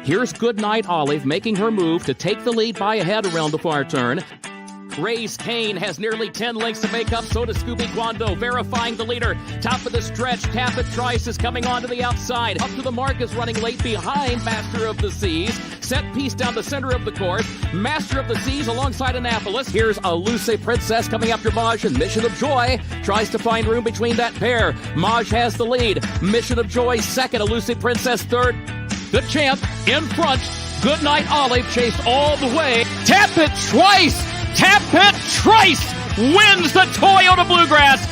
Here's Goodnight Olive making her move to take the lead by a head around the far turn. Raise Kane has nearly 10 lengths to make up. So does Scooby Guando, verifying the leader. Top of the stretch, Tap It Trice is coming on to the outside. Up to the mark is running late behind Master of the Seas. Set piece down the center of the course. Master of the Seas alongside Annapolis. Here's Elusive Princess coming after Maj, and Mission of Joy tries to find room between that pair. Maj has the lead. Mission of Joy second. Elusive Princess third. The champ in front. Goodnight Olive chased all the way. Tap It Trice! Tap It Trice wins the Toyota Bluegrass.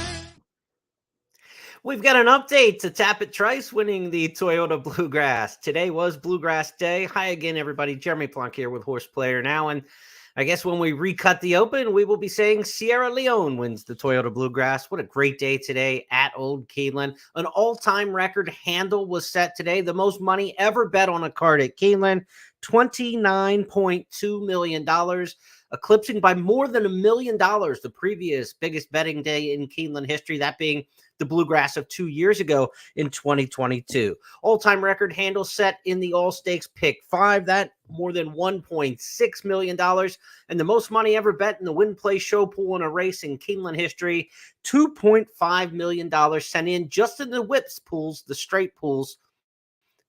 We've got an update to Tap It Trice winning the Toyota Bluegrass. Today was Bluegrass Day. Hi again, everybody. Jeremy Plonk here with Horse Player Now. And I guess when we recut the open, we will be saying Sierra Leone wins the Toyota Bluegrass. What a great day today at Old Keeneland. An all-time record handle was set today. The most money ever bet on a card at Keeneland, $29.2 million. Eclipsing by more than $1 million the previous biggest betting day in Keeneland history, that being the Bluegrass of 2 years ago in 2022. All-time record handle set in the All Stakes Pick 5, that more than $1.6 million, and the most money ever bet in the win, play, show pool in a race in Keeneland history, $2.5 million sent in just in the whips pools, the straight pools,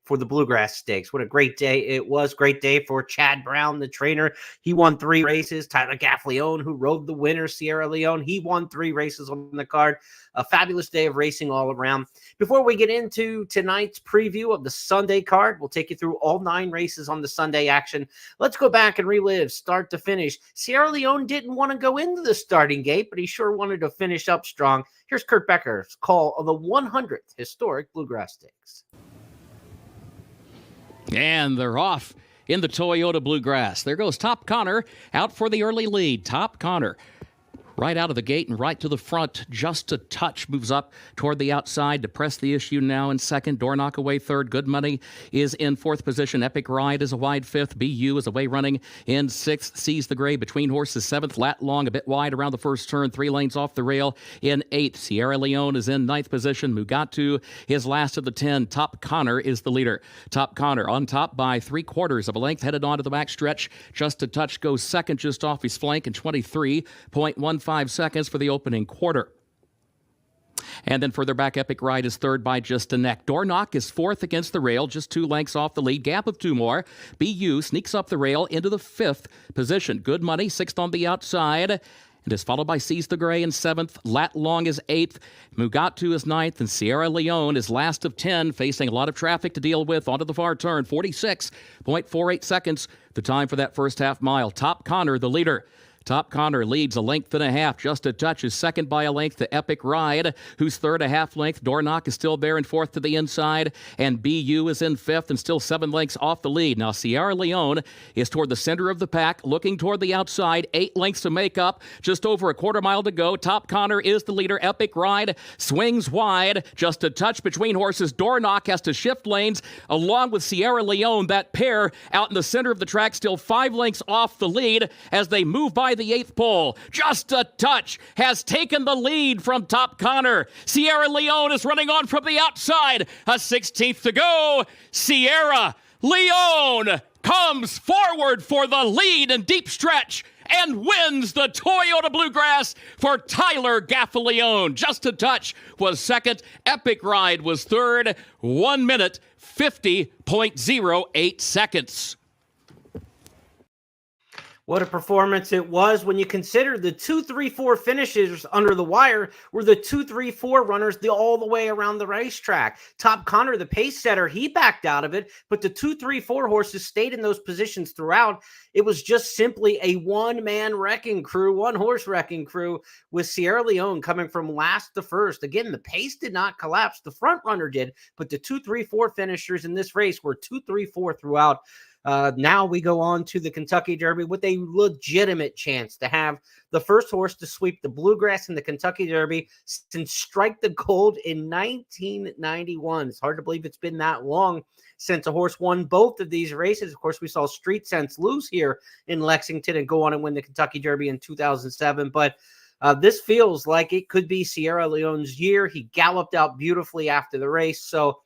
for the Bluegrass Stakes. What a great day it was. Great day for Chad Brown, the trainer. He won 3 races. Tyler Gaffleone, who rode the winner, Sierra Leone, he won 3 races on the card. A fabulous day of racing all around. Before we get into tonight's preview of the Sunday card, we'll take you through all 9 races on the Sunday action. Let's go back and relive start to finish. Sierra Leone didn't want to go into the starting gate, but he sure wanted to finish up strong. Here's Kurt Becker's call of the 100th historic Bluegrass Stakes. And they're off in the Toyota Bluegrass. There goes Top Connor out for the early lead. Top Connor right out of the gate and right to the front, just a touch, moves up toward the outside to press the issue now in second. Door Knock away third. Good Money is in fourth position. Epic Ride is a wide fifth. BU is away running in sixth. Sees the Gray between horses seventh. Lat Long a bit wide around the first turn. 3 lanes off the rail in eighth. Sierra Leone is in ninth position. Mugatu is last of the 10. Top Connor is the leader. Top Connor on top by 3/4 of a length, headed on to the back stretch. Just a touch goes second just off his flank in 23.15 seconds for the opening quarter. And then further back, Epic Ride is third by just a neck. Door Knock is fourth against the rail, just 2 lengths off the lead. Gap of 2 more. BU sneaks up the rail into the 5th position. Good Money, 6th on the outside, and is followed by Seize the Gray in 7th. Lat Long is 8th. Mugatu is 9th, and Sierra Leone is last of 10, facing a lot of traffic to deal with onto the far turn. 46.48 seconds, the time for that first half mile. Top Connor, the leader. Top Connor leads a length and a half. Just a touch is second by a length to Epic Ride, who's third a half length. Door Knock is still there in fourth to the inside, and BU is in fifth and still 7 lengths off the lead. Now Sierra Leone is toward the center of the pack, looking toward the outside. 8 lengths to make up, just over a quarter mile to go. Top Connor is the leader. Epic Ride swings wide, just a touch between horses. Door Knock has to shift lanes along with Sierra Leone. That pair out in the center of the track, still 5 lengths off the lead as they move by the 8th pole. Just a touch has taken the lead from Top Connor. Sierra Leone is running on from the outside. A 16th to go. Sierra Leone comes forward for the lead and deep stretch and wins the Toyota Bluegrass for Tyler Gaffleone. Just a touch was second. Epic Ride was third. 1 minute, 50.08 seconds. What a performance it was when you consider the 2-3-4 finishes under the wire were the 2-3-4 runners all the way around the racetrack. Top Connor, the pace setter, he backed out of it, but the 2-3-4 horses stayed in those positions throughout. It was just simply a one-man wrecking crew, one-horse wrecking crew, with Sierra Leone coming from last to first. Again, the pace did not collapse. The front runner did, but the 2-3-4 finishers in this race were 2-3-4 throughout. Now we go on to the Kentucky Derby with a legitimate chance to have the first horse to sweep the Bluegrass in the Kentucky Derby since Strike the Gold in 1991. It's hard to believe it's been that long since a horse won both of these races. Of course, we saw Street Sense lose here in Lexington and go on and win the Kentucky Derby in 2007. But this feels like it could be Sierra Leone's year. He galloped out beautifully after the race. So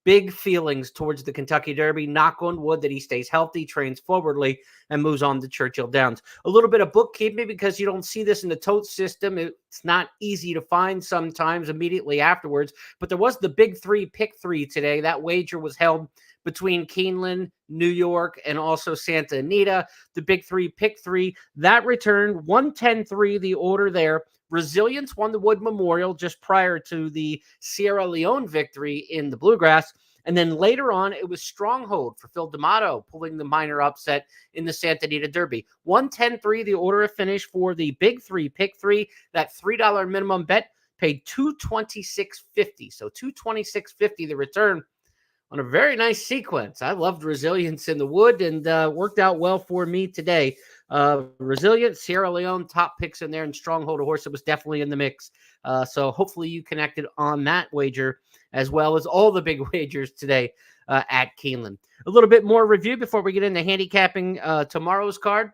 big feelings towards the Kentucky Derby. Knock on wood that he stays healthy, trains forwardly, and moves on to Churchill Downs. A little bit of bookkeeping because you don't see this in the tote system. It's not easy to find sometimes immediately afterwards, but there was the big three, pick three today. That wager was held between Keeneland, New York, and also Santa Anita. The big three, pick three, that returned 110-3, the order there. Resilience won the Wood Memorial just prior to the Sierra Leone victory in the Bluegrass. And then later on, it was Stronghold for Phil D'Amato pulling the minor upset in the Santa Anita Derby. 110-3, the order of finish for the big three, pick three. That $3 minimum bet paid $226.50. So $226.50 the return on a very nice sequence. I loved Resilience in the Wood and worked out well for me today. Resilience, Sierra Leone, top picks in there, and Stronghold, a horse that was definitely in the mix. So hopefully you connected on that wager as well as all the big wagers today at Keeneland. A little bit more review before we get into handicapping tomorrow's card.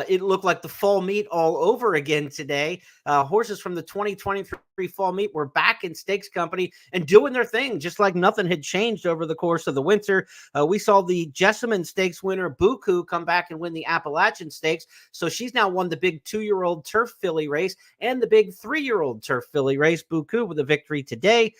It looked like the fall meet all over again today. Horses from the 2023 fall meet were back in stakes company and doing their thing, just like nothing had changed over the course of the winter. We saw the Jessamine Stakes winner, Buku, come back and win the Appalachian Stakes. So she's now won the big 2-year-old turf filly race and the big 3-year-old turf filly race, Buku, with a victory today.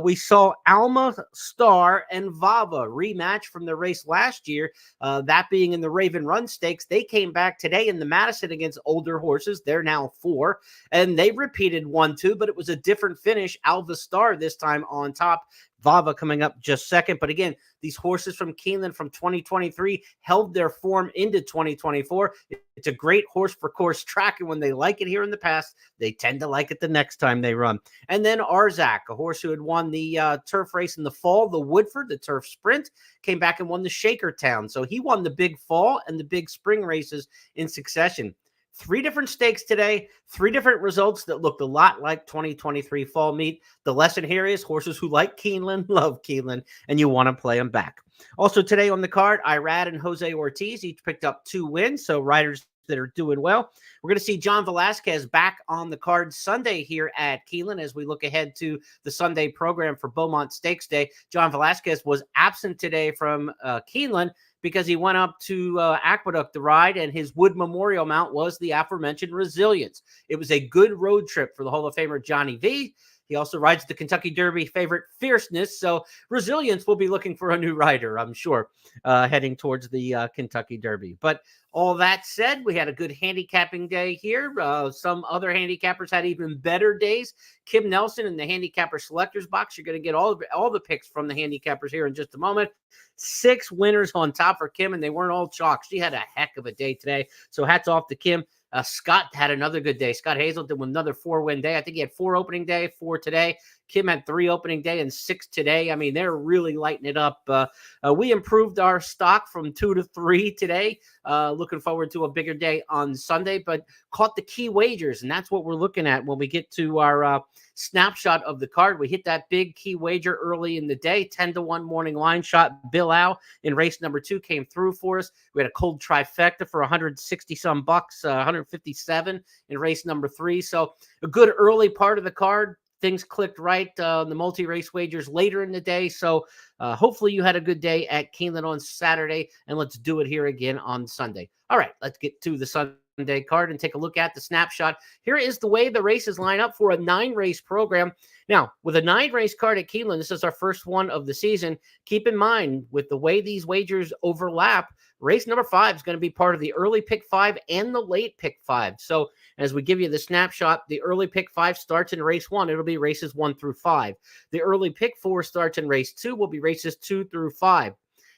We saw Alma Star and Vava rematch from the race last year, that being in the Raven Run Stakes. They came back today in the Madison against older horses. They're now 4, and they repeated 1-2, but it was a different finish. Alva Star this time on top, Vava coming up just second. But again, these horses from Keeneland from 2023 held their form into 2024. It's a great horse for course track, and when they like it here in the past, they tend to like it the next time they run. And then Arzak, a horse who had won the turf race in the fall, the Woodford, the turf sprint, came back and won the Shakertown. So he won the big fall and the big spring races in succession. 3 different stakes today, 3 different results that looked a lot like 2023 fall meet. The lesson here is horses who like Keeneland love Keeneland, and you want to play them back. Also today on the card, Irad and Jose Ortiz each picked up 2 wins, so riders that are doing well. We're going to see John Velasquez back on the card Sunday here at Keeneland as we look ahead to the Sunday program for Beaumont Stakes Day. John Velasquez was absent today from Keeneland because he went up to Aqueduct to ride, and his Wood Memorial mount was the aforementioned Resilience. It was a good road trip for the Hall of Famer Johnny V. He also rides the Kentucky Derby favorite Fierceness, so Resilience will be looking for a new rider, I'm sure, heading towards the Kentucky Derby. But all that said, we had a good handicapping day here. Some other handicappers had even better days. Kim Nelson in the handicapper selectors box. You're going to get all the picks from the handicappers here in just a moment. 6 winners on top for Kim, and they weren't all chalk. She had a heck of a day today, so hats off to Kim. Scott had another good day. Scott Hazelton with another 4-win day. I think he had 4 opening day, 4 today. Kim had 3 opening day and 6 today. I mean, they're really lighting it up. We improved our stock from 2 to 3 today. Looking forward to a bigger day on Sunday, but caught the key wagers, and that's what we're looking at when we get to our snapshot of the card. We hit that big key wager early in the day, 10-1 morning line shot. Bill Au in race number 2 came through for us. We had a cold trifecta for 160 some bucks, 157 in race number 3. So a good early part of the card. Things clicked right, the multi-race wagers later in the day. So hopefully you had a good day at Keeneland on Saturday, and let's do it here again on Sunday. All right, let's get to the Sunday card and take a look at the snapshot. Here is the way the races line up for a 9-race program. Now, with a 9-race card at Keeneland, this is our first one of the season. Keep in mind, with the way these wagers overlap, race number 5 is going to be part of the early pick 5 and the late pick 5. So as we give you the snapshot, the early pick 5 starts in race 1. It'll be races 1 through 5. The early pick 4 starts in race 2. Will be races 2 through 5.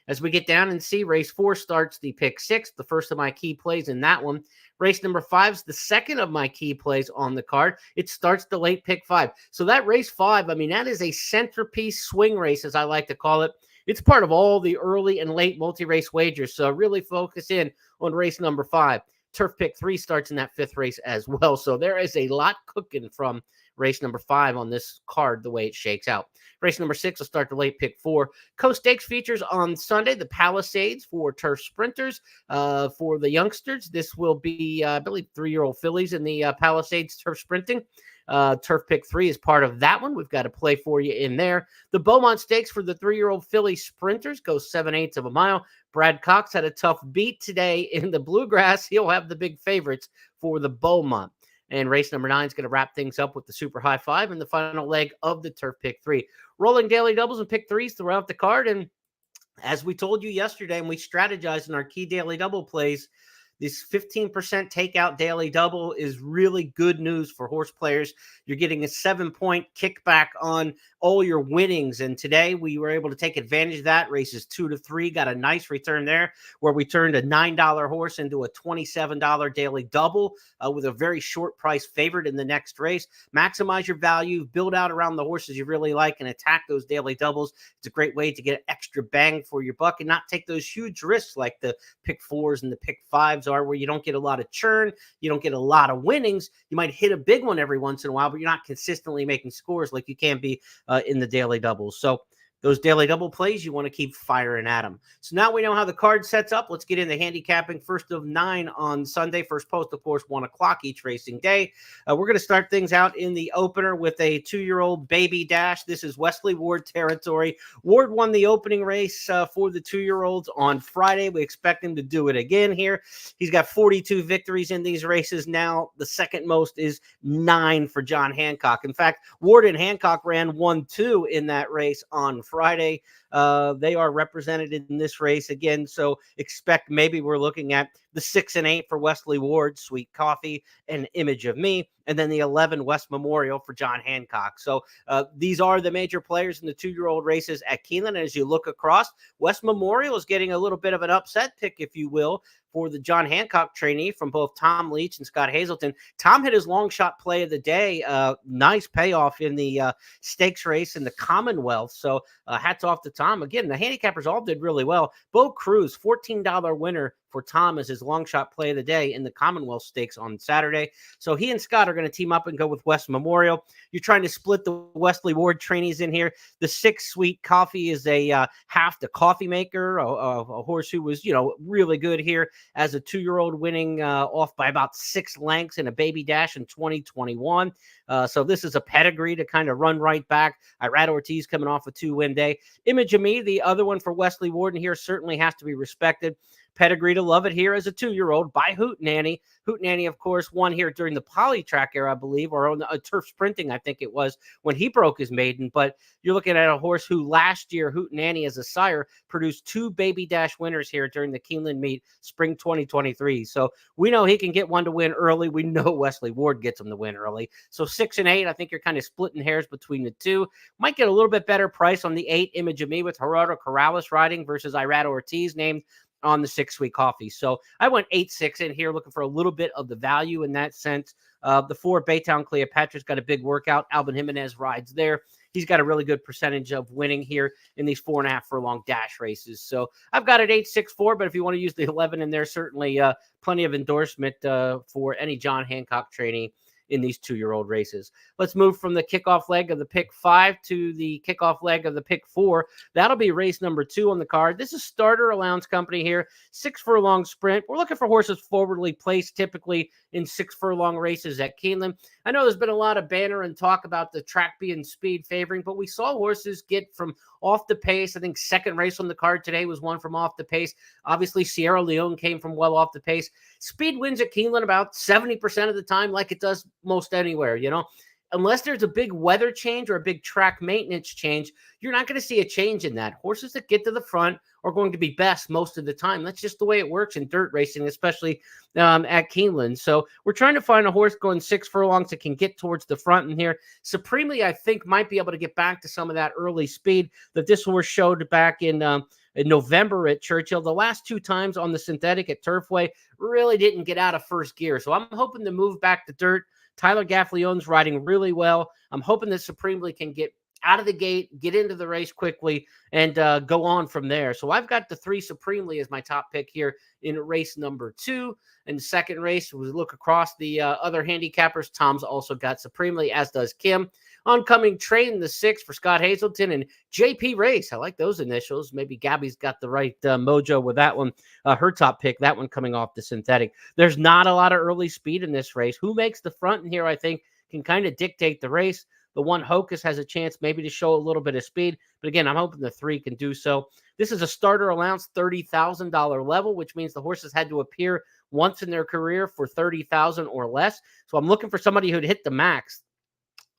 As we get down and see, race 4 starts the pick 6, the first of my key plays in that one. Race number 5 is the second of my key plays on the card. It starts the late pick 5. So that race 5, I mean, that is a centerpiece swing race, as I like to call it. It's part of all the early and late multi-race wagers. So really focus in on race number 5. Turf pick 3 starts in that 5th race as well. So there is a lot cooking from race number 5 on this card, the way it shakes out. Race number 6 will start the late pick 4. Coast Stakes features on Sunday, the Palisades for turf sprinters. For the youngsters, this will be, I believe, 3-year-old fillies in the Palisades turf sprinting. Turf Pick 3 is part of that one. We've got a play for you in there. The Beaumont Stakes for the 3-year-old filly sprinters goes 7/8 of a mile. Brad Cox had a tough beat today in the Bluegrass. He'll have the big favorites for the Beaumont. And race number 9 is going to wrap things up with the Super High Five and the final leg of the Turf Pick 3. Rolling daily doubles and pick threes throughout the card. And as we told you yesterday, and we strategized in our key daily double plays, this 15% takeout daily double is really good news for horse players. You're getting a 7-point kickback on all your winnings. And today we were able to take advantage of that. Races 2 to 3 got a nice return there, where we turned a $9 horse into a $27 daily double with a very short price favorite in the next race. Maximize your value, build out around the horses you really like, and attack those daily doubles. It's a great way to get extra bang for your buck and not take those huge risks like the pick 4s and the pick 5s are, where you don't get a lot of churn, you don't get a lot of winnings. You might hit a big one every once in a while, but you're not consistently making scores like you can be in the daily doubles. So those daily double plays, you want to keep firing at them. So now we know how the card sets up. Let's get into handicapping. First of 9 on Sunday. First post, of course, 1 o'clock each racing day. We're going to start things out in the opener with a 2-year-old Baby Dash. This is Wesley Ward territory. Ward won the opening race for the 2-year-olds on Friday. We expect him to do it again here. He's got 42 victories in these races now. The second most is 9 for John Hancock. In fact, Ward and Hancock ran 1-2 in that race on Friday. They are represented in this race again, so expect maybe we're looking at the 6 and 8 for Wesley Ward, Sweet Coffee, and Image of Me, and then the 11 West Memorial for John Hancock. So these are the major players in the 2-year-old races at Keeneland. As you look across, West Memorial is getting a little bit of an upset pick, if you will, for the John Hancock trainee from both Tom Leach and Scott Hazelton. Tom hit his long shot play of the day. Nice payoff in the stakes race in the Commonwealth. So hats off to Tom. Again, the handicappers all did really well. Bo Cruz, $14 winner for Tom as his long shot play of the day in the Commonwealth Stakes on Saturday. So he and Scott are going to team up and go with West Memorial. You're trying to split the Wesley Ward trainees in here. The 6 Sweet Coffee is a half the coffee maker, a horse who was, really good here as a 2-year-old, winning off by about 6 lengths in a Baby Dash in 2021. So this is a pedigree to kind of run right back. Irad Ortiz coming off a 2-win day. Image of Me, the other one for Wesley Warden here, certainly has to be respected. Pedigree to love it here as a 2-year-old by Hootenanny. Hootenanny, of course, won here during the poly track era, I believe, or on the turf sprinting, I think it was, when he broke his maiden. But you're looking at a horse who last year, Hootenanny as a sire, produced 2 Baby Dash winners here during the Keeneland meet spring 2023. So we know he can get one to win early. We know Wesley Ward gets him to win early. So 6 and 8, I think you're kind of splitting hairs between the two. Might get a little bit better price on the 8 Image of Me with Gerardo Corrales riding versus Irad Ortiz named on the 6 Sweet Coffee. So I went 8-6 in here, looking for a little bit of the value in that sense. The 4 Baytown Cleopatra's got a big workout. Alvin Jimenez rides there. He's got a really good percentage of winning here in these 4.5 furlong dash races. So I've got it 8-6-4, but if you want to use the 11 in there, certainly plenty of endorsement for any John Hancock trainee in these 2-year-old races. Let's move from the kickoff leg of the pick 5 to the kickoff leg of the pick 4. That'll be race number 2 on the card. This is Starter Allowance Company here, 6 furlong sprint. We're looking for horses forwardly placed, typically in 6 furlong races at Keeneland. I know there's been a lot of banner and talk about the track being speed favoring, but we saw horses get from off the pace. I think second race on the card today was one from off the pace. Obviously, Sierra Leone came from well off the pace. Speed wins at Keeneland about 70% of the time, like it does most anywhere, Unless there's a big weather change or a big track maintenance change, you're not going to see a change in that. Horses that get to the front are going to be best most of the time. That's just the way it works in dirt racing, especially at Keeneland. So we're trying to find a horse going 6 furlongs that can get towards the front in here. Supremely, I think, might be able to get back to some of that early speed that this horse showed back in November at Churchill. The last 2 times on the synthetic at Turfway really didn't get out of first gear. So I'm hoping to move back to dirt. Tyler Gaffleone's riding really well. I'm hoping that Supremely can get out of the gate, get into the race quickly, and go on from there. So I've got the 3 Supremely as my top pick here in race number 2. And the second race, we look across the other handicappers. Tom's also got Supremely, as does Kim. Oncoming Train, the 6 for Scott Hazelton, and JP Race. I like those initials. Maybe Gabby's got the right mojo with that one. Her top pick, that one coming off the synthetic. There's not a lot of early speed in this race. Who makes the front in here, I think, can kind of dictate the race. The one Hocus has a chance maybe to show a little bit of speed. But again, I'm hoping the 3 can do so. This is a starter allowance $30,000 level, which means the horses had to appear once in their career for $30,000 or less. So I'm looking for somebody who'd hit the max.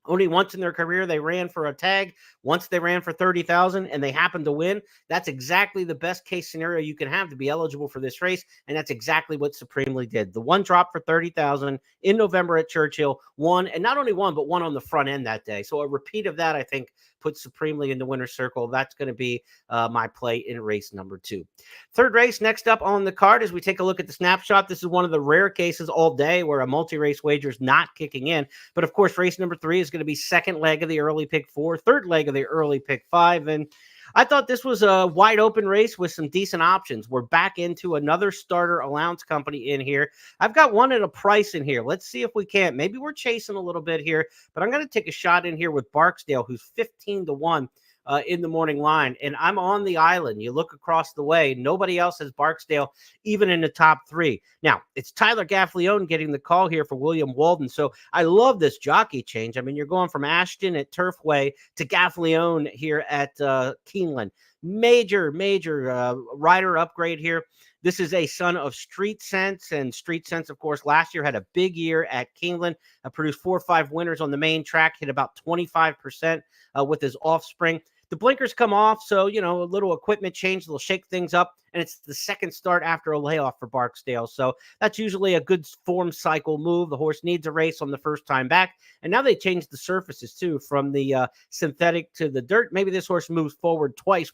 Only once in their career they ran for a tag. Once they ran for 30,000 and they happened to win. That's exactly the best case scenario you can have to be eligible for this race, and that's exactly what Supremely did. The one drop for 30,000 in November at Churchill, won, and not only won, but won on the front end that day. So a repeat of that, I think, puts Supremely in the winner's circle. That's going to be my play in race number 2. Third race next up on the card as we take a look at the snapshot. This is one of the rare cases all day where a multi-race wager is not kicking in. But of course, race number 3 is going to be second leg of the early pick 4, third leg of the early pick 5. And I thought this was a wide open race with some decent options. We're back into another starter allowance company in here. I've got one at a price in here. Let's see if we can't. Maybe we're chasing a little bit here, but I'm going to take a shot in here with Barksdale, who's 15-1. In the morning line, and I'm on the island. You look across the way, nobody else has Barksdale even in the top 3. Now, it's Tyler Gaffalione getting the call here for William Walden, so I love this jockey change. I mean, you're going from Ashton at Turfway to Gaffalione here at Keeneland. Major rider upgrade here. This is a son of Street Sense, and Street Sense, of course, last year had a big year at Keeneland, produced 4 or 5 winners on the main track, hit about 25% with his offspring. The blinkers come off, so, you know, a little equipment change, they'll shake things up, and it's the second start after a layoff for Barksdale. So that's usually a good form cycle move. The horse needs a race on the first time back, and now they changed the surfaces, too, from the synthetic to the dirt. Maybe this horse moves forward twice,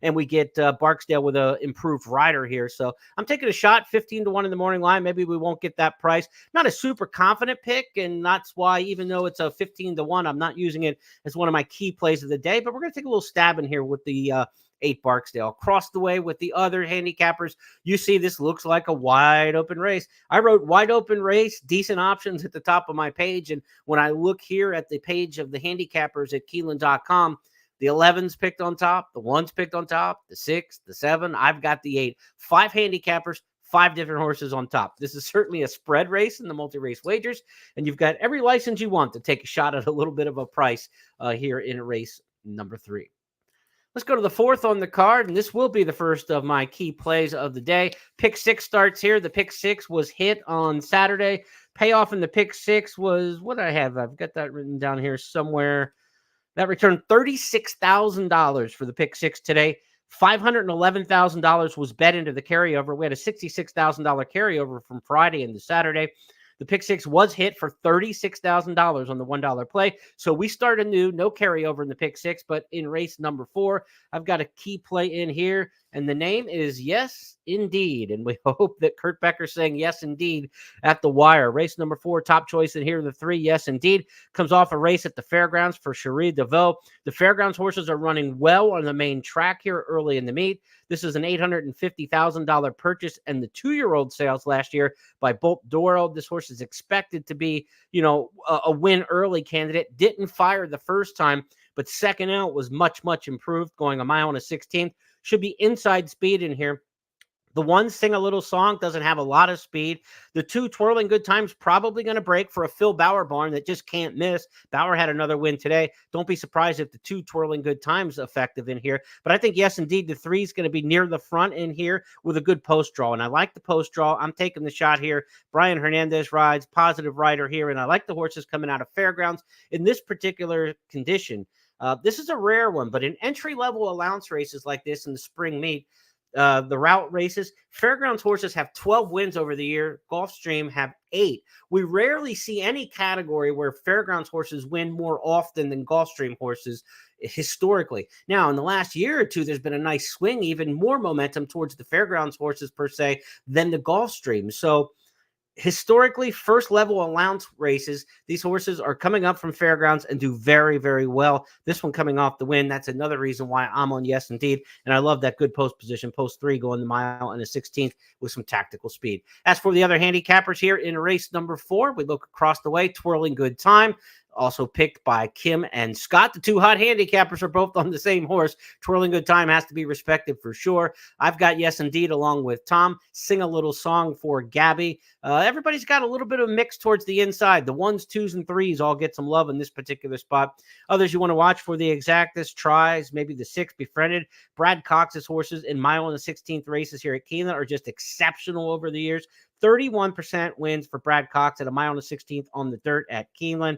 and we get Barksdale with an improved rider here. So I'm taking a shot, 15-1 in the morning line. Maybe we won't get that price. Not a super confident pick, and that's why, even though it's a 15-1, I'm not using it as one of my key plays of the day, but we're going to take a little stab in here with the 8 Barksdale. Across the way with the other handicappers, you see this looks like a wide open race. I wrote wide open race, decent options at the top of my page, and when I look here at the page of the handicappers at Keeneland.com, the 11's picked on top, the 1's picked on top, the 6, the 7, I've got the 8. 5 handicappers, 5 different horses on top. This is certainly a spread race in the multi-race wagers, and you've got every license you want to take a shot at a little bit of a price here in race number 3. Let's go to the 4th on the card, and this will be the first of my key plays of the day. Pick 6 starts here. The pick 6 was hit on Saturday. Payoff in the pick 6 was, what do I have? I've got that written down here somewhere. That returned $36,000 for the pick 6 today. $511,000 was bet into the carryover. We had a $66,000 carryover from Friday into Saturday. The pick 6 was hit for $36,000 on the $1 play. So we start anew, no carryover in the pick 6, but in race number 4, I've got a key play in here, and the name is Yes Indeed. And we hope that Kurt Becker's saying yes indeed at the wire. Race number 4, top choice in here, the 3, Yes Indeed, comes off a race at the fairgrounds for Cherie DeVoe. The fairgrounds horses are running well on the main track here early in the meet. This is an $850,000 purchase, and the 2-year-old sales last year by Bolt Doro. This horse is expected to be, you know, a win early candidate. Didn't fire the first time, but second out was much improved, going a mile and a 16th. Should be inside speed in here. The 1, Sing a Little Song, doesn't have a lot of speed. The 2, Twirling Good Times, probably going to break for a Phil Bauer barn that just can't miss. Bauer had another win today. Don't be surprised if the 2, Twirling Good Times, effective in here. But I think, yes, indeed, the 3 is going to be near the front in here with a good post draw. And I like the post draw. I'm taking the shot here. Brian Hernandez rides, positive rider here. And I like the horses coming out of fairgrounds in this particular condition. This is a rare one, but in entry-level allowance races like this in the spring meet, the route races, fairgrounds horses have 12 wins over the year. Gulfstream have 8. We rarely see any category where fairgrounds horses win more often than Gulfstream horses historically. Now, in the last year or two, there's been a nice swing, even more momentum towards the fairgrounds horses per se than the Gulfstream. So historically, first level allowance races, these horses are coming up from fairgrounds and do very well. This one coming off the win. That's another reason why I'm on Yes Indeed. And I love that good post position, post 3, going the mile and a 16th with some tactical speed. As for the other handicappers here in race number 4, we look across the way, Twirling Good Time. also picked by Kim and Scott. The two hot handicappers are both on the same horse. Twirling Good Time has to be respected for sure. I've got Yes Indeed along with Tom. Sing a Little Song for Gabby. Everybody's got a little bit of a mix towards the inside. The 1s, 2s, and 3s all get some love in this particular spot. Others you want to watch for the exactest tries, maybe the 6 Befriended. Brad Cox's horses in mile and the 16th races here at Keeneland are just exceptional over the years. 31% wins for Brad Cox at a mile and the 16th on the dirt at Keeneland.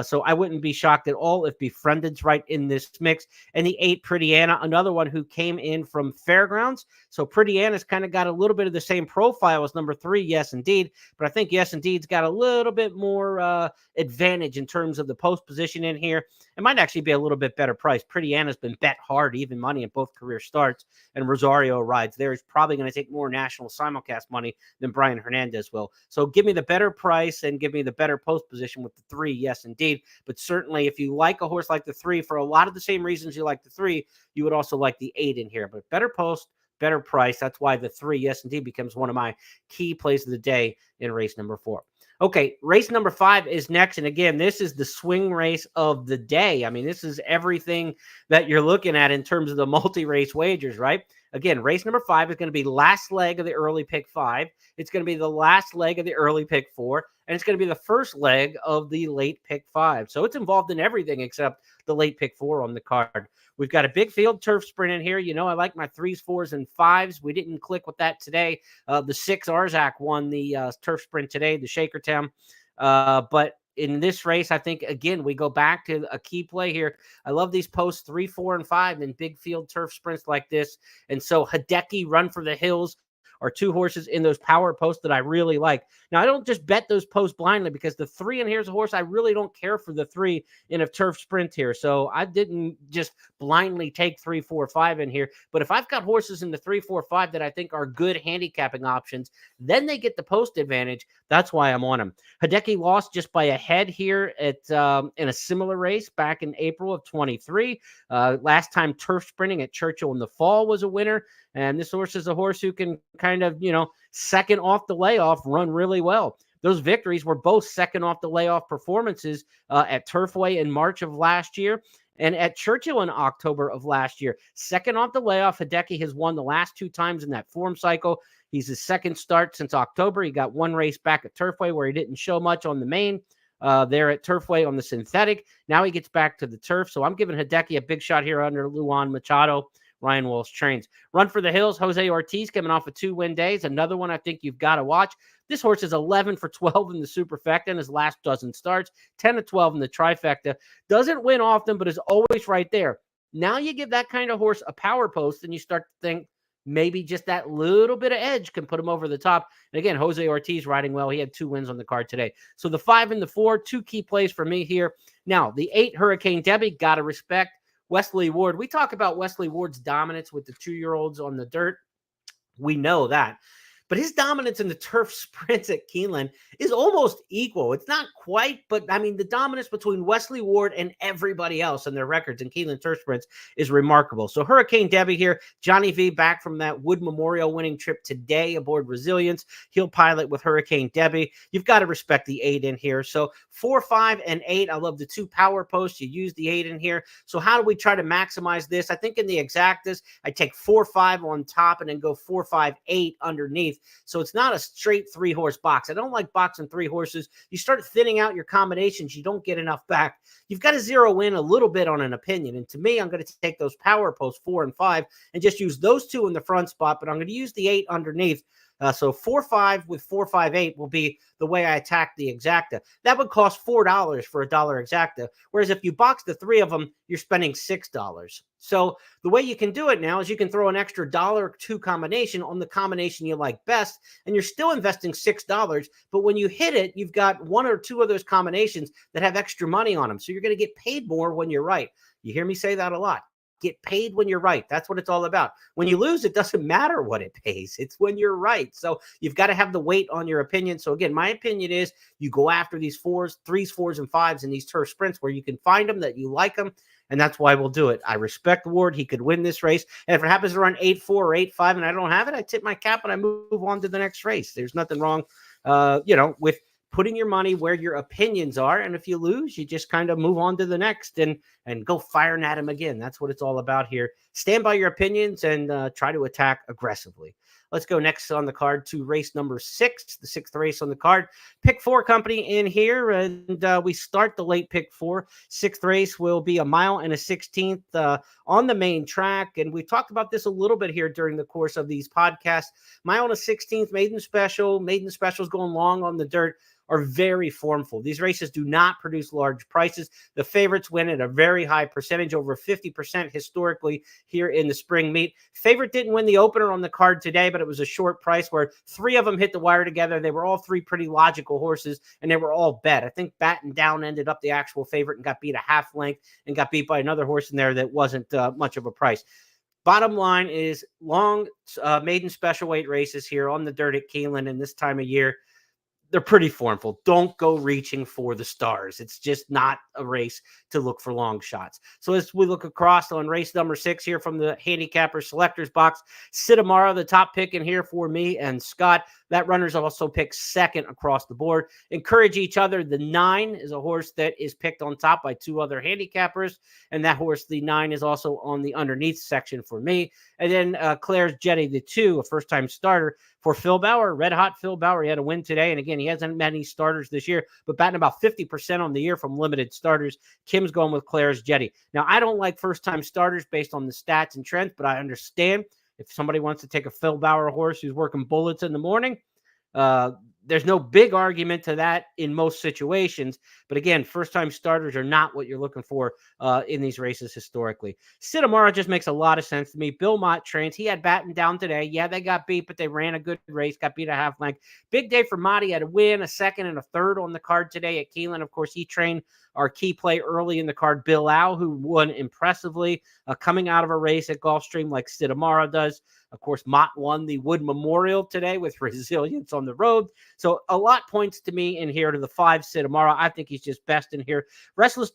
So I wouldn't be shocked at all if Befriended's right in this mix. And the 8 Pretty Anna, another one who came in from Fairgrounds. So Pretty Anna's kind of got a little bit of the same profile as number 3, Yes Indeed. But I think Yes Indeed's got a little bit more advantage in terms of the post position in here. It might actually be a little bit better price. Pretty Anna's been bet hard, even money in both career starts. And Rosario rides there. He's probably going to take more national simulcast money than Brian Hernandez will. So give me the better price and give me the better post position with the 3, Yes Indeed. But certainly if you like a horse like the 3 for a lot of the same reasons you like the 3, you would also like the 8 in here. But better post, better price. That's why the 3, Yes Indeed, becomes one of my key plays of the day in race number 4. Okay, race number 5 is next. And again, this is the swing race of the day. I mean, this is everything that you're looking at in terms of the multi-race wagers, right? Again, race number 5 is going to be last leg of the early pick 5. It's going to be the last leg of the early pick 4. And it's going to be the first leg of the late pick 5. So it's involved in everything except the late pick 4 on the card. We've got a big field turf sprint in here. You know, I like my 3s, 4s, and 5s. We didn't click with that today. The 6 Arzak won the turf sprint today, the Shakertown. But in this race, I think, again, we go back to a key play here. I love these posts 3, 4, and 5 in big field turf sprints like this. And so Hideki, Run for the Hills are 2 horses in those power posts that I really like. Now, I don't just bet those posts blindly because the 3, and here's a horse I really don't care for the 3 in a turf sprint here. So I didn't just blindly take 3, 4, 5 in here. But if I've got horses in the 3, 4, 5 that I think are good handicapping options, then they get the post advantage. That's why I'm on them. Hideki lost just by a head here at in a similar race back in April of 23. Last time turf sprinting at Churchill in the fall was a winner. And this horse is a horse who can kind of, second off the layoff, run really well. Those victories were both second off the layoff performances at Turfway in March of last year and at Churchill in October of last year. Second off the layoff, Hideki has won the last 2 times in that form cycle. He's his second start since October. He got 1 race back at Turfway where he didn't show much on the main. There at Turfway on the synthetic. Now he gets back to the turf. So I'm giving Hideki a big shot here under Luan Machado. Ryan Walsh trains. Run for the Hills, Jose Ortiz coming off of 2 win days. Another one I think you've got to watch. This horse is 11 for 12 in the superfecta in his last dozen starts, 10 to 12 in the trifecta. Doesn't win often, but is always right there. Now you give that kind of horse a power post and you start to think maybe just that little bit of edge can put him over the top. And again, Jose Ortiz riding well. He had 2 wins on the card today. So the 5 and the 4, 2 key plays for me here. Now, the 8 Hurricane Debbie, got to respect. Wesley Ward. We talk about Wesley Ward's dominance with the 2-year-olds on the dirt. We know that. But his dominance in the turf sprints at Keeneland is almost equal. It's not quite, but I mean, the dominance between Wesley Ward and everybody else in their records in Keeneland turf sprints is remarkable. So Hurricane Debbie here, Johnny V back from that Wood Memorial winning trip today aboard Resilience. He'll pilot with Hurricane Debbie. You've got to respect the 8 in here. So 4, 5, and 8. I love the 2 power posts. You use the 8 in here. So how do we try to maximize this? I think in the exactas, I take 4, 5 on top and then go 4, 5, 8 underneath. So it's not a straight 3-horse box. I don't like boxing 3 horses. You start thinning out your combinations, you don't get enough back. You've got to zero in a little bit on an opinion. And to me, I'm going to take those power posts 4 and 5 and just use those 2 in the front spot, but I'm going to use the 8 underneath. So 4, 5 with 4, 5, 8 will be the way I attack the exacta. That would cost $4 for a dollar exacta. Whereas if you box the 3 of them, you're spending $6. So the way you can do it now is you can throw an extra $1 combination on the combination you like best, and you're still investing $6. But when you hit it, you've got 1 or 2 of those combinations that have extra money on them. So you're going to get paid more when you're right. You hear me say that a lot. Get paid when you're right. That's what it's all about. When you lose, it doesn't matter what it pays. It's when you're right. So you've got to have the weight on your opinion. So again, my opinion is you go after these 4s, 3s, 4s, and 5s in these turf sprints where you can find them that you like them. And that's why we'll do it. I respect Ward. He could win this race. And if it happens to run 8-4 or 8-5 and I don't have it, I tip my cap and I move on to the next race. There's nothing wrong, with putting your money where your opinions are. And if you lose, you just kind of move on to the next and go firing at him again. That's what it's all about here. Stand by your opinions and try to attack aggressively. Let's go next on the card to race number 6, the 6th race on the card. Pick 4 company in here, and we start the late pick 4. 6th race will be a mile and a 16th on the main track, and we talked about this a little bit here during the course of these podcasts. Mile and a 16th, maiden special. Maiden specials going long on the dirt are very formful. These races do not produce large prices. The favorites win at a very high percentage, over 50% historically here in the spring meet. Favorite didn't win the opener on the card today, but it was a short price where 3 of them hit the wire together. They were all 3 pretty logical horses, and they were all bet. I think Batten Down ended up the actual favorite and got beat a half length and got beat by another horse in there that wasn't much of a price. Bottom line is long maiden special weight races here on the dirt at Keeneland in this time of year. They're pretty formful. Don't go reaching for the stars. It's just not a race to look for long shots. So as we look across on race number 6 here from the handicapper selectors box, Sitamara, the top pick in here for me and Scott. That runner's also picked second across the board. Encourage each other. The 9 is a horse that is picked on top by 2 other handicappers. And that horse, the 9, is also on the underneath section for me. And then Claire's Jetty, the 2, a first-time starter for Phil Bauer. Red hot Phil Bauer. He had a win today. And again, he hasn't had any starters this year, but batting about 50% on the year from limited starters. Kim's going with Claire's Jetty. Now, I don't like first-time starters based on the stats and trends, but I understand if somebody wants to take a Phil Bauer horse who's working bullets in the morning, there's no big argument to that in most situations. But again, first-time starters are not what you're looking for in these races historically. Sitamara just makes a lot of sense to me. Beaumont trains. He had Batten Down today. Yeah, they got beat, but they ran a good race, got beat a half length. Big day for Motti. Had a win, a second, and a third on the card today at Keeneland. Of course, he trained our key play early in the card, Bill Lau, who won impressively coming out of a race at Gulfstream like Sitamara does. Of course, Mott won the Wood Memorial today with resilience on the road. So a lot points to me in here to the 5, Sitamara. I think he's just best in here. Restless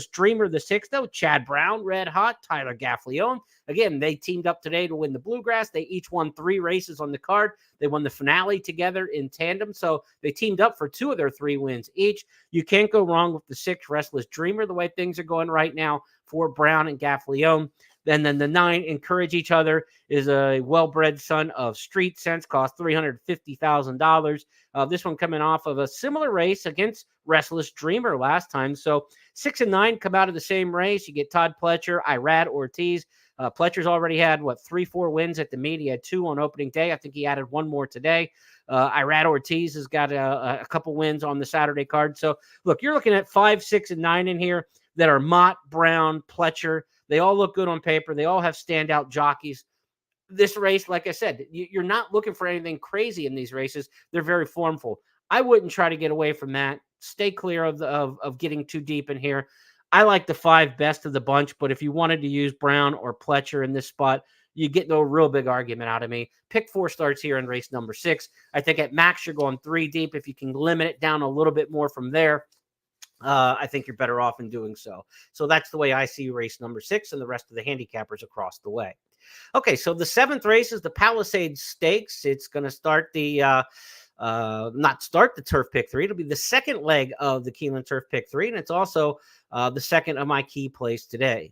Dreamer, the 6, though. Chad Brown, red hot. Tyler Gaffleone. Again, they teamed up today to win the Bluegrass. They each won 3 races on the card. They won the finale together in tandem. So they teamed up for 2 of their 3 wins each. You can't go wrong with the 6, Restless Dreamer, the way things are going right now for Brown and Gaffleone. Then the 9, Encourage Each Other, is a well-bred son of Street Sense, cost $350,000. This one coming off of a similar race against Restless Dreamer last time. So 6 and 9 come out of the same race. You get Todd Pletcher, Irad Ortiz. Pletcher's already had, 3-4 wins at the meet. He had 2 on opening day. I think he added 1 more today. Irad Ortiz has got a couple wins on the Saturday card. So, look, you're looking at 5, 6, and 9 in here that are Mott, Brown, Pletcher. They all look good on paper. They all have standout jockeys. This race, like I said, you're not looking for anything crazy in these races. They're very formful. I wouldn't try to get away from that. Stay clear of getting too deep in here. I like the 5 best of the bunch, but if you wanted to use Brown or Pletcher in this spot, you get no real big argument out of me. Pick 4 starts here in race number 6. I think at max you're going 3 deep. If you can limit it down a little bit more from there, I think you're better off in doing so. So that's the way I see race number 6 and the rest of the handicappers across the way. Okay, so the 7th race is the Palisades Stakes. It's going to start the not start the Turf Pick 3. It'll be the second leg of the Keeneland Turf Pick 3, and it's also the second of my key plays today.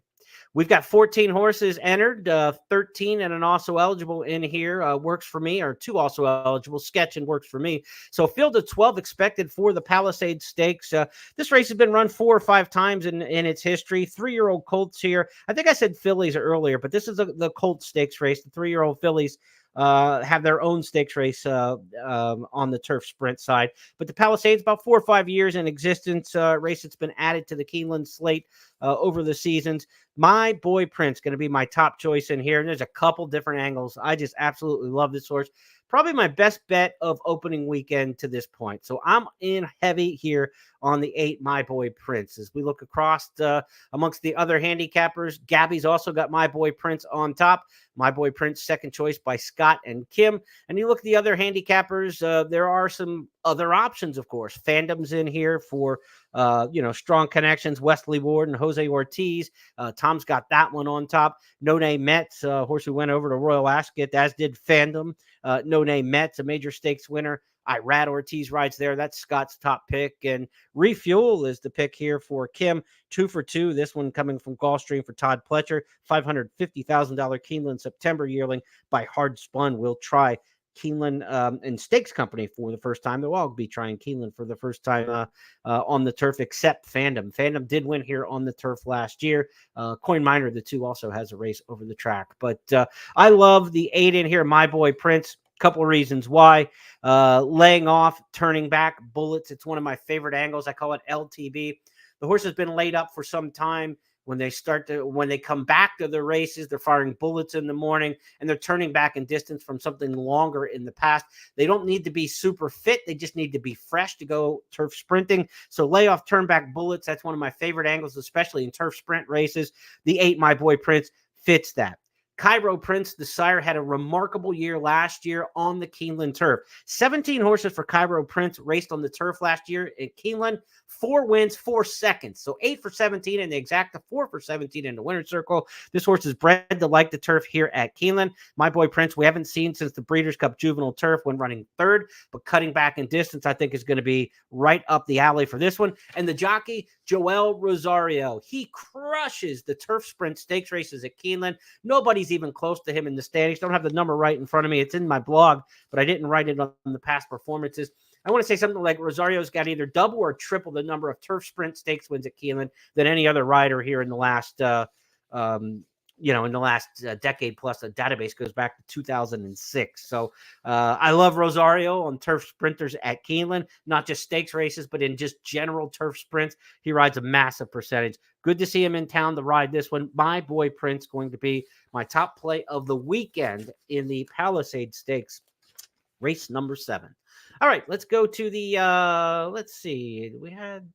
We've got 14 horses entered, 13 and an also eligible in here works for me, or 2 also eligible, sketch and works for me. So a field of 12 expected for the Palisades Stakes. This race has been run 4 or 5 times in its history. 3-year-old colts here. I think I said fillies earlier, but this is the colt stakes race. The 3-year-old fillies have their own stakes race on the turf sprint side. But the Palisades, about 4 or 5 years in existence, race that's been added to the Keeneland slate over the seasons. My Boy Prince going to be my top choice in here. And there's a couple different angles. I just absolutely love this horse. Probably my best bet of opening weekend to this point. So I'm in heavy here on the 8, My Boy Prince. As we look across amongst the other handicappers, Gabby's also got My Boy Prince on top. My Boy Prince, second choice by Scott and Kim. And you look at the other handicappers, there are some other options, of course. Fandom's in here for, strong connections. Wesley Ward and Jose Ortiz. Tom's got that one on top. No Name Metz, horse who went over to Royal Ascot, as did Fandom. No Name Metz, a major stakes winner Irad Ortiz rides there. That's Scott's top pick. And Refuel is the pick here for Kim. 2 for 2. This one coming from Gulfstream for Todd Pletcher. $550,000 Keeneland September yearling by Hard Spun. We'll try Keeneland and Stakes Company for the first time. They'll all be trying Keeneland for the first time on the turf, except Fandom. Fandom did win here on the turf last year. Coin Miner, the 2, also has a race over the track. But I love the 8 in here. My Boy Prince. Couple of reasons why. Laying off, turning back, bullets. It's one of my favorite angles. I call it LTB. The horse has been laid up for some time. When they come back to the races, they're firing bullets in the morning and they're turning back in distance from something longer in the past. They don't need to be super fit. They just need to be fresh to go turf sprinting. So layoff, turn back bullets. That's one of my favorite angles, especially in turf sprint races. The 8, My Boy Prince, fits that. Cairo Prince, the sire, had a remarkable year last year on the Keeneland turf. 17 horses for Cairo Prince raced on the turf last year at Keeneland. 4 wins, 4 seconds. So 8 for 17 in the exacta, 4 for 17 in the winner's circle. This horse is bred to like the turf here at Keeneland. My Boy Prince, we haven't seen since the Breeders' Cup Juvenile Turf when running 3rd, but cutting back in distance, I think is going to be right up the alley for this one. And the jockey, Joel Rosario, he crushes the turf sprint stakes races at Keeneland. Nobody's even close to him in the standings. Don't have the number right in front of me. It's in my blog, but I didn't write it on the past performances. I want to say something like Rosario's got either double or triple the number of turf sprint stakes wins at Keeneland than any other rider here in the last, decade plus. The database goes back to 2006. So I love Rosario on turf sprinters at Keeneland, not just stakes races, but in just general turf sprints. He rides a massive percentage. Good to see him in town to ride this one. My Boy Prince going to be my top play of the weekend in the Palisade Stakes, race number 7. All right, let's go to the, let's see. We had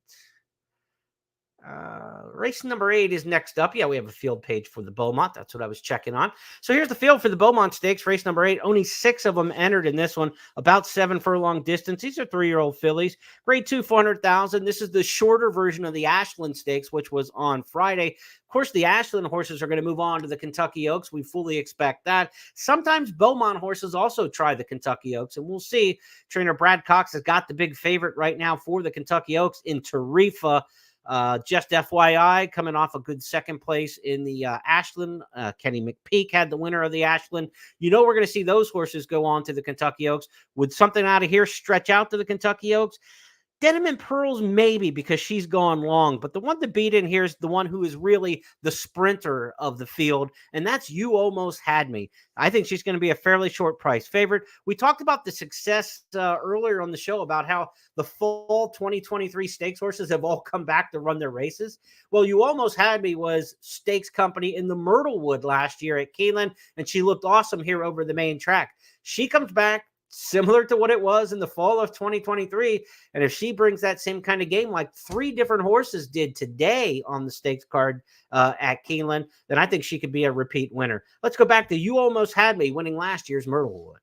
race number 8 is next up. Yeah, we have a field page for the Beaumont. That's what I was checking on. So here's the field for the Beaumont Stakes, race number 8. Only 6 of them entered in this one, about 7 furlong distance. These are 3-year-old fillies. Grade 2, 400,000. This is the shorter version of the Ashland Stakes, which was on Friday. Of course, the Ashland horses are going to move on to the Kentucky Oaks. We fully expect that. Sometimes Beaumont horses also try the Kentucky Oaks, and we'll see. Trainer Brad Cox has got the big favorite right now for the Kentucky Oaks in Tarifa. Just FYI, coming off a good second place in the Ashland. Kenny McPeak had the winner of the Ashland. You know we're going to see those horses go on to the Kentucky Oaks. Would something out of here stretch out to the Kentucky Oaks? Denim and Pearls, maybe, because she's gone long. But the one to beat in here is the one who is really the sprinter of the field, and that's You Almost Had Me. I think she's going to be a fairly short price favorite. We talked about the success earlier on the show about how the fall 2023 stakes horses have all come back to run their races. Well, You Almost Had Me was stakes company in the Myrtlewood last year at Keeneland, and she looked awesome here over the main track. She comes back similar to what it was in the fall of 2023. And if she brings that same kind of game like 3 different horses did today on the stakes card at Keeneland, then I think she could be a repeat winner. Let's go back to You Almost Had Me winning last year's Myrtlewood.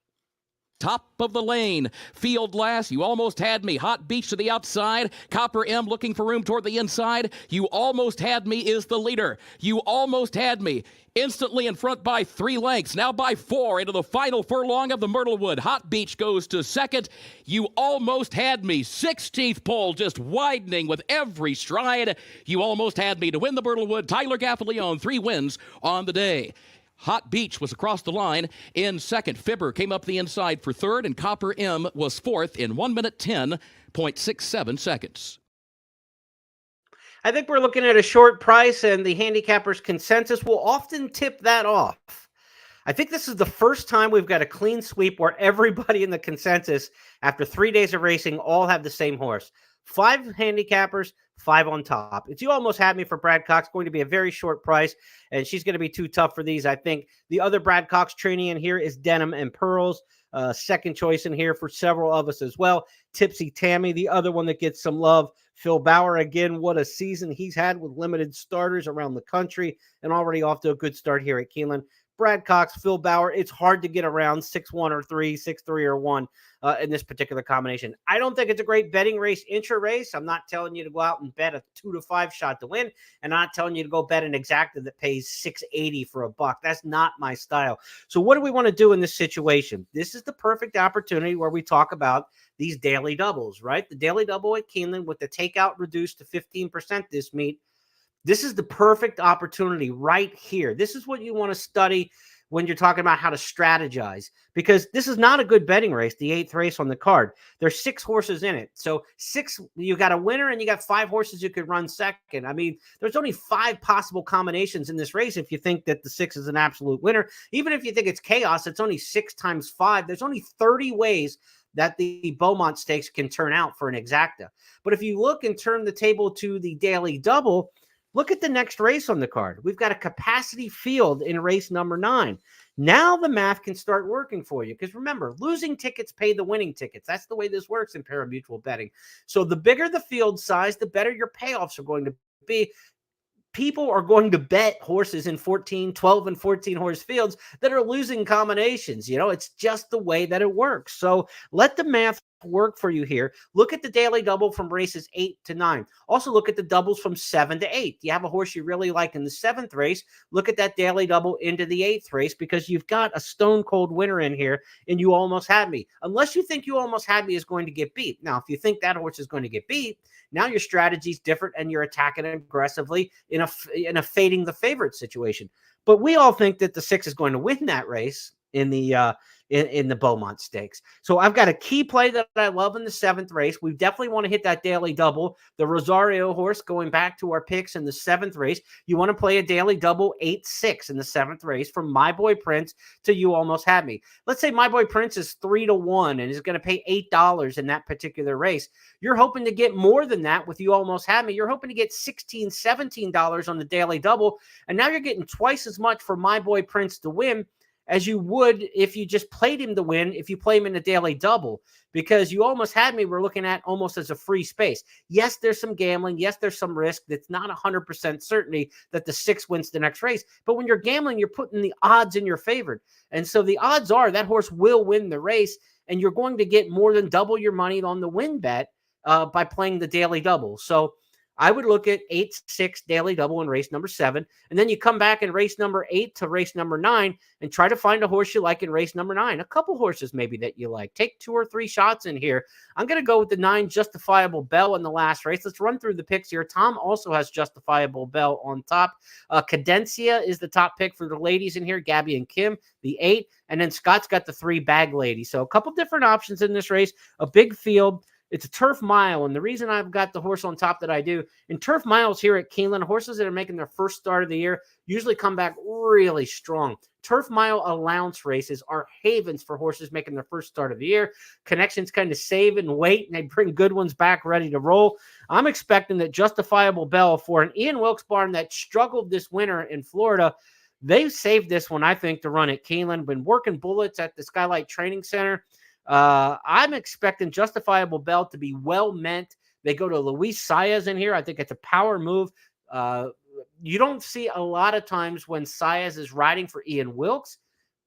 Top of the lane, field last, You Almost Had Me. Hot Beach to the outside, Copper M looking for room toward the inside. You Almost Had Me is the leader. You Almost Had Me instantly in front by 3 lengths, now by 4 into the final furlong of the Myrtlewood. Hot Beach goes to second. You Almost Had Me, 16th pole, just widening with every stride. You Almost Had Me to win the Myrtlewood. Tyler Gaffalione, 3 wins on the day. Hot Beach was across the line in second. Fibber came up the inside for third, and Copper M was fourth in 1 minute 10.67 seconds. I think we're looking at a short price, and the handicappers' consensus will often tip that off. I think this is the first time we've got a clean sweep where everybody in the consensus, after 3 days of racing, all have the same horse. 5 handicappers, 5 on top. It's You Almost Had Me for Brad Cox, going to be a very short price, and she's going to be too tough for these. I think the other Brad Cox trainee in here is Denim and Pearls. Second choice in here for several of us as well. Tipsy Tammy, the other one that gets some love. Phil Bauer, again, what a season he's had with limited starters around the country and already off to a good start here at Keeneland. Brad Cox, Phil Bauer. It's hard to get around 6-1 or 3, 6-3 or 1 in this particular combination. I don't think it's a great betting race, intra race. I'm not telling you to go out and bet a 2 to 5 shot to win, and I'm not telling you to go bet an exacta that pays $6.80 for a buck. That's not my style. So what do we want to do in this situation? This is the perfect opportunity where we talk about these daily doubles, right? The daily double at Keeneland with the takeout reduced to 15% this meet. This is the perfect opportunity right here. This is what you want to study when you're talking about how to strategize, because this is not a good betting race, the 8th race on the card. There's 6 horses in it. So 6, you got a winner and you got 5 horses you could run second. I mean, there's only 5 possible combinations in this race if you think that the 6 is an absolute winner. Even if you think it's chaos, it's only 6 times 5. There's only 30 ways that the Beaumont Stakes can turn out for an exacta. But if you look and turn the table to the daily double, look at the next race on the card. We've got a capacity field in race number 9. Now the math can start working for you, because remember, losing tickets pay the winning tickets. That's the way this works in pari-mutuel betting. So the bigger the field size, the better your payoffs are going to be. People are going to bet horses in 12 and 14 horse fields that are losing combinations. You know, it's just the way that it works. So let the math work for you here. Look at the daily double from races 8 to 9. Also look at the doubles from 7 to 8. You have a horse you really like in the 7th race. Look at that daily double into the 8th race, because you've got a stone cold winner in here and You Almost Had Me. Unless you think You Almost Had Me is going to get beat. Now, if you think that horse is going to get beat, now your strategy is different and you're attacking aggressively in a fading the favorite situation. But we all think that the 6 is going to win that race in the Beaumont Stakes. So I've got a key play that I love in the 7th race. We definitely want to hit that daily double. The Rosario horse, going back to our picks in the 7th race, you want to play a daily double 8-6 in the 7th race from My Boy Prince to You Almost Had Me. Let's say My Boy Prince is 3 to 1 and is going to pay $8 in that particular race. You're hoping to get more than that with You Almost Had Me. You're hoping to get $16, $17 on the daily double. And now you're getting twice as much for My Boy Prince to win as you would if you just played him to win, if you play him in a daily double, because You Almost Had Me, we're looking at almost as a free space. Yes, there's some gambling. Yes, there's some risk. That's not 100% certainty that the 6 wins the next race. But when you're gambling, you're putting the odds in your favor. And so the odds are that horse will win the race, and you're going to get more than double your money on the win bet by playing the daily double. So I would look at 8-6 daily double in race number 7. And then you come back in race number 8 to race number 9 and try to find a horse you like in race number 9. A couple horses maybe that you like. Take 2 or 3 shots in here. I'm going to go with the 9 Justifiable Bell in the last race. Let's run through the picks here. Tom also has Justifiable Bell on top. Cadencia is the top pick for the ladies in here. Gabby and Kim, the 8. And then Scott's got the 3 Bag Lady. So a couple different options in this race. A big field. It's a turf mile, and the reason I've got the horse on top that I do, in turf miles here at Keeneland, horses that are making their first start of the year usually come back really strong. Turf mile allowance races are havens for horses making their first start of the year. Connections kind of save and wait, and they bring good ones back ready to roll. I'm expecting that Justifiable Bell, for an Ian Wilkes barn that struggled this winter in Florida, they've saved this one, I think, to run at Keeneland. Been working bullets at the Skylight Training Center. I'm expecting Justifiable Bell to be well meant. They go to Luis Saez in here. I think it's a power move. You don't see a lot of times when Saez is riding for Ian Wilkes,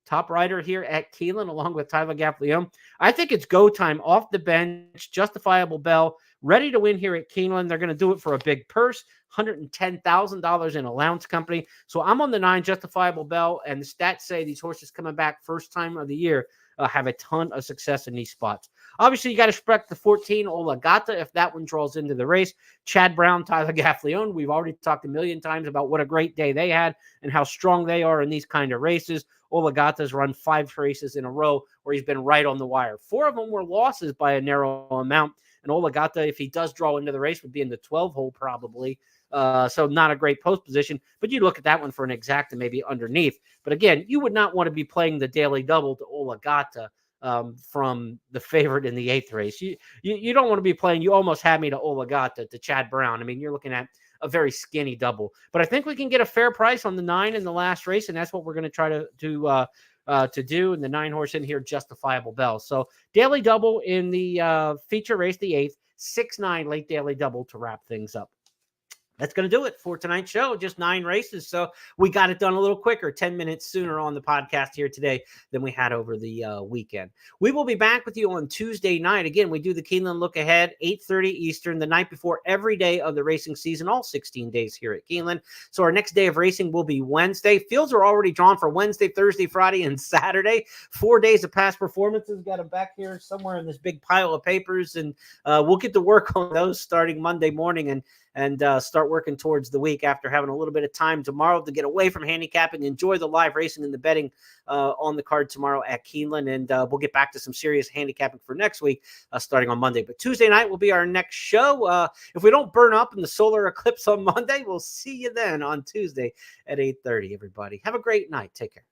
top rider here at Keeneland, along with Tyler Gaffalione. I think it's go time off the bench. Justifiable Bell ready to win here at Keeneland. They're going to do it for a big purse, $110,000 in allowance company. So I'm on the 9 Justifiable Bell, and the stats say these horses coming back first time of the year have a ton of success in these spots. Obviously, you got to respect the 14 Oligata if that one draws into the race. Chad Brown, Tyler Gaffalione, we've already talked a million times about what a great day they had and how strong they are in these kind of races. Oligata's run 5 races in a row where he's been right on the wire. 4 of them were losses by a narrow amount. And Oligata, if he does draw into the race, would be in the 12 hole probably. So not a great post position, but you look at that one for an exacta maybe underneath. But again, you would not want to be playing the daily double to Oligata from the favorite in the 8th race. You don't want to be playing You Almost Had Me to Oligata to Chad Brown. I mean, you're looking at a very skinny double. But I think we can get a fair price on the 9 in the last race, and that's what we're going to try to do in the 9 horse in here, Justifiable Bell. So daily double in the feature race, the 8th, 6-9 late daily double to wrap things up. That's going to do it for tonight's show. Just 9 races. So we got it done a little quicker, 10 minutes sooner on the podcast here today than we had over the weekend. We will be back with you on Tuesday night. Again, we do the Keeneland Look Ahead, 8:30 Eastern, the night before every day of the racing season, all 16 days here at Keeneland. So our next day of racing will be Wednesday. Fields are already drawn for Wednesday, Thursday, Friday, and Saturday. 4 days of past performances. Got them back here somewhere in this big pile of papers, and we'll get to work on those starting Monday morning and start working towards the week after having a little bit of time tomorrow to get away from handicapping, enjoy the live racing and the betting on the card tomorrow at Keeneland. And we'll get back to some serious handicapping for next week, starting on Monday. But Tuesday night will be our next show. If we don't burn up in the solar eclipse on Monday, we'll see you then on Tuesday at 8:30, everybody. Have a great night. Take care.